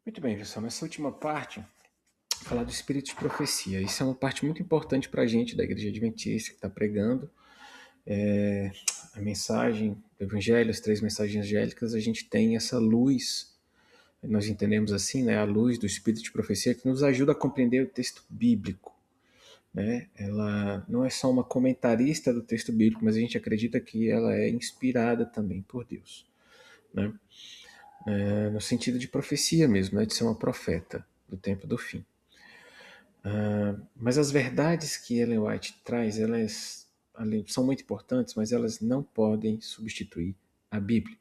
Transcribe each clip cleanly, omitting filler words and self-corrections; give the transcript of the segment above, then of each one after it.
Muito bem, pessoal. Nessa última parte, falar do espírito de profecia. Isso é uma parte muito importante para a gente da Igreja Adventista que está pregando a mensagem do Evangelho, as três mensagens angélicas. A gente tem essa luz, nós entendemos assim, né, a luz do espírito de profecia que nos ajuda a compreender o texto bíblico. Né? Ela não é só uma comentarista do texto bíblico, mas a gente acredita que ela é inspirada também por Deus. Né? No sentido de profecia mesmo, né, de ser uma profeta do tempo do fim. Mas as verdades que Ellen White traz, elas são muito importantes, mas elas não podem substituir a Bíblia.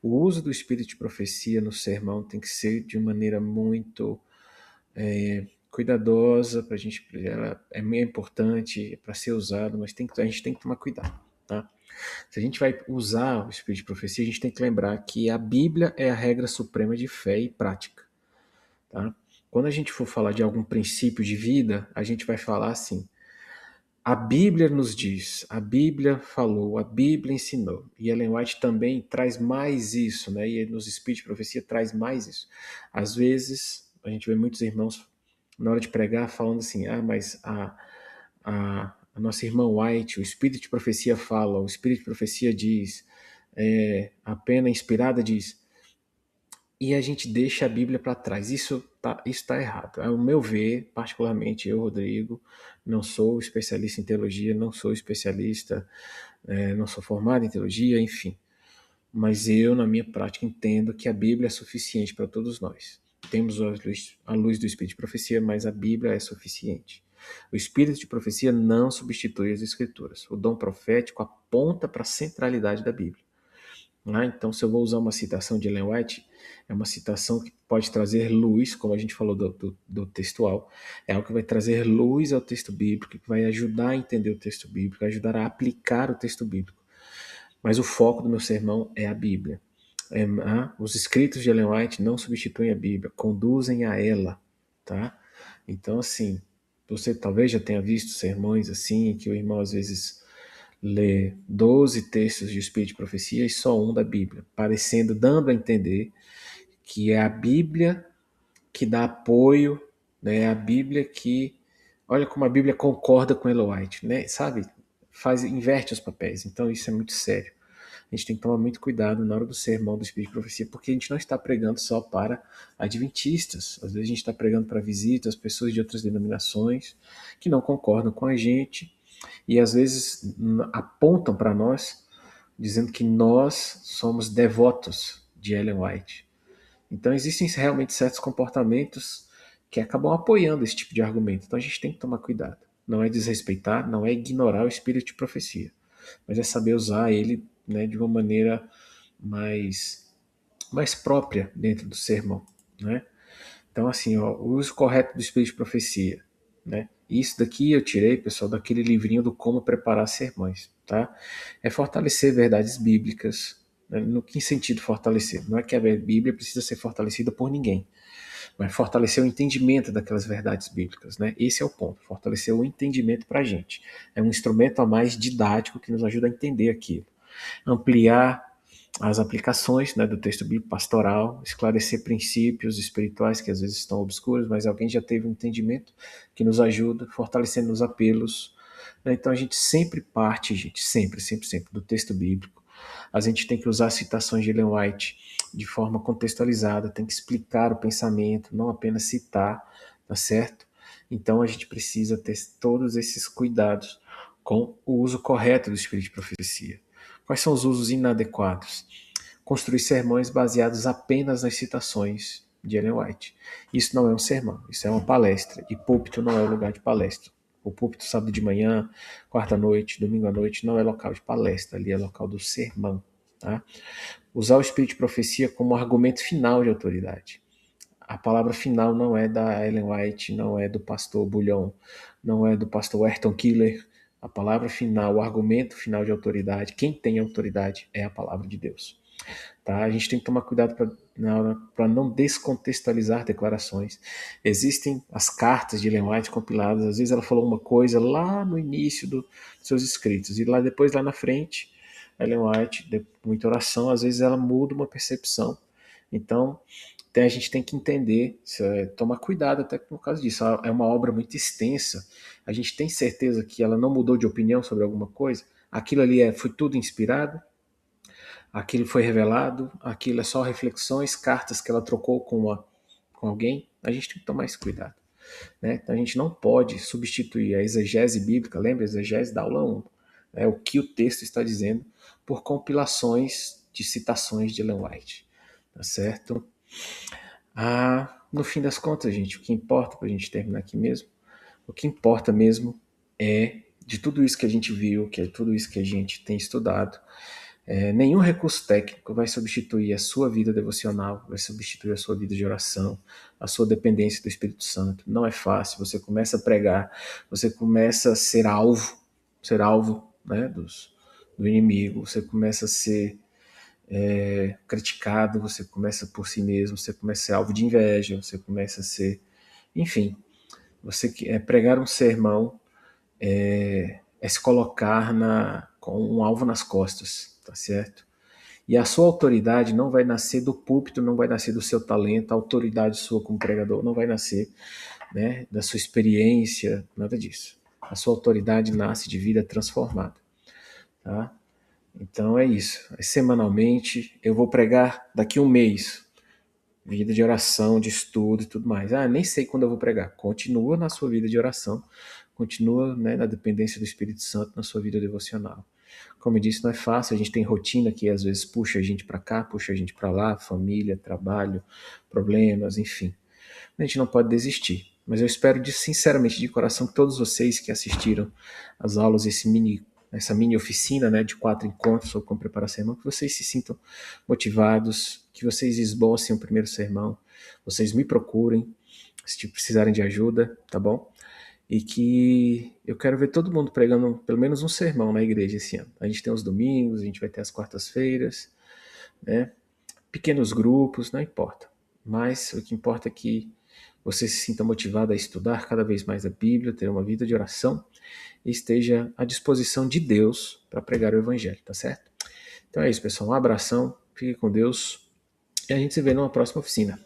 O uso do espírito de profecia no sermão tem que ser de maneira muito cuidadosa, para a gente, ela é meio importante para ser usado, mas a gente tem que tomar cuidado. Tá? Se a gente vai usar o espírito de profecia, a gente tem que lembrar que a Bíblia é a regra suprema de fé e prática. Tá? Quando a gente for falar de algum princípio de vida, a gente vai falar assim: a Bíblia nos diz, a Bíblia falou, a Bíblia ensinou. E Ellen White também traz mais isso, né? E nos Espíritos de Profecia traz mais isso. Às vezes, a gente vê muitos irmãos, na hora de pregar, falando assim: mas a nossa irmã White, o Espírito de Profecia fala, o Espírito de Profecia diz, a pena inspirada diz. E a gente deixa a Bíblia para trás. Isso tá errado. Ao meu ver, particularmente eu, Rodrigo, não sou especialista em teologia, não sou especialista, não sou formado em teologia, enfim. Mas eu, na minha prática, entendo que a Bíblia é suficiente para todos nós. Temos a luz do Espírito de Profecia, mas a Bíblia é suficiente. O Espírito de Profecia não substitui as Escrituras. O dom profético aponta para a centralidade da Bíblia. Então, se eu vou usar uma citação de Ellen White, é uma citação que pode trazer luz, como a gente falou do textual, é algo que vai trazer luz ao texto bíblico, que vai ajudar a entender o texto bíblico, ajudar a aplicar o texto bíblico. Mas o foco do meu sermão é a Bíblia. Os escritos de Ellen White não substituem a Bíblia, conduzem a ela. Tá? Então, assim, você talvez já tenha visto sermões assim, que o irmão às vezes lê 12 textos de Espírito de Profecia e só um da Bíblia, dando a entender que é a Bíblia que dá apoio, né? É a Bíblia que, olha como a Bíblia concorda com Ellen White, né? Sabe? Inverte os papéis. Então isso é muito sério. A gente tem que tomar muito cuidado na hora do sermão do Espírito de Profecia, porque a gente não está pregando só para adventistas. Às vezes a gente está pregando para visitas, pessoas de outras denominações que não concordam com a gente e às vezes apontam para nós dizendo que nós somos devotos de Ellen White. Então existem realmente certos comportamentos que acabam apoiando esse tipo de argumento. Então a gente tem que tomar cuidado. Não é desrespeitar, não é ignorar o espírito de profecia, mas é saber usar ele, né, de uma maneira mais própria dentro do sermão. Né? Então, assim, o uso correto do espírito de profecia. Né? Isso daqui eu tirei, pessoal, daquele livrinho do Como Preparar Sermões. Tá? É fortalecer verdades bíblicas. Né? No que sentido fortalecer? Não é que a Bíblia precisa ser fortalecida por ninguém, mas fortalecer o entendimento daquelas verdades bíblicas. Né? Esse é o ponto, fortalecer o entendimento para a gente. É um instrumento a mais didático que nos ajuda a entender aquilo. Ampliar as aplicações, né, do texto bíblico pastoral, esclarecer princípios espirituais que às vezes estão obscuros, mas alguém já teve um entendimento que nos ajuda, fortalecendo os apelos. Né? Então a gente sempre parte, sempre, do texto bíblico. A gente tem que usar citações de Ellen White de forma contextualizada, tem que explicar o pensamento, não apenas citar, tá certo? Então a gente precisa ter todos esses cuidados com o uso correto do espírito de profecia. Quais são os usos inadequados? Construir sermões baseados apenas nas citações de Ellen White. Isso não é um sermão, isso é uma palestra. E púlpito não é o lugar de palestra. O púlpito sábado de manhã, quarta noite, domingo à noite não é local de palestra, ali é local do sermão. Tá? Usar o espírito de profecia como argumento final de autoridade. A palavra final não é da Ellen White, não é do pastor Bullion, não é do pastor Ayrton Killer. A palavra final, o argumento final de autoridade, quem tem autoridade é a palavra de Deus. Tá? A gente tem que tomar cuidado para não descontextualizar declarações. Existem as cartas de Ellen White compiladas, às vezes ela falou uma coisa lá no início dos seus escritos, e depois lá na frente, Ellen White, de muita oração, às vezes ela muda uma percepção. Então, Então a gente tem que entender, tomar cuidado até por causa disso. É uma obra muito extensa. A gente tem certeza que ela não mudou de opinião sobre alguma coisa? Aquilo ali foi tudo inspirado? Aquilo foi revelado? Aquilo é só reflexões, cartas que ela trocou com alguém? A gente tem que tomar esse cuidado. Né? Então a gente não pode substituir a exegese bíblica, lembra? A exegese da aula 1, o que o texto está dizendo, por compilações de citações de Ellen White. Tá certo? No fim das contas, gente, o que importa para a gente terminar aqui mesmo, o que importa mesmo é de tudo isso que a gente viu, que é tudo isso que a gente tem estudado, nenhum recurso técnico vai substituir a sua vida devocional, vai substituir a sua vida de oração, a sua dependência do Espírito Santo. Não é fácil, você começa a pregar, você começa a ser alvo, né, do inimigo, você começa a ser criticado, você começa por si mesmo, você começa a ser alvo de inveja, você começa a ser, enfim, você pregar um sermão se colocar com um alvo nas costas, tá certo? E a sua autoridade não vai nascer do púlpito, não vai nascer do seu talento, a autoridade sua como pregador não vai nascer, né, da sua experiência, nada disso. A sua autoridade nasce de vida transformada, tá? Então é isso. Semanalmente eu vou pregar daqui a um mês. Vida de oração, de estudo e tudo mais. Nem sei quando eu vou pregar. Continua na sua vida de oração, continua, né, na dependência do Espírito Santo na sua vida devocional. Como eu disse, não é fácil, a gente tem rotina que às vezes puxa a gente para cá, puxa a gente para lá, família, trabalho, problemas, enfim. A gente não pode desistir. Mas eu espero sinceramente, de coração, que todos vocês que assistiram às aulas, essa mini oficina, né, de 4 encontros sobre como preparar sermão, que vocês se sintam motivados, que vocês esbocem o primeiro sermão, vocês me procurem se precisarem de ajuda, tá bom? E que eu quero ver todo mundo pregando pelo menos um sermão na igreja esse ano. A gente tem os domingos, a gente vai ter as quartas-feiras, né? Pequenos grupos, não importa. Mas o que importa é que você se sinta motivado a estudar cada vez mais a Bíblia, ter uma vida de oração e esteja à disposição de Deus para pregar o Evangelho, tá certo? Então é isso, pessoal. Um abração, fique com Deus e a gente se vê numa próxima oficina.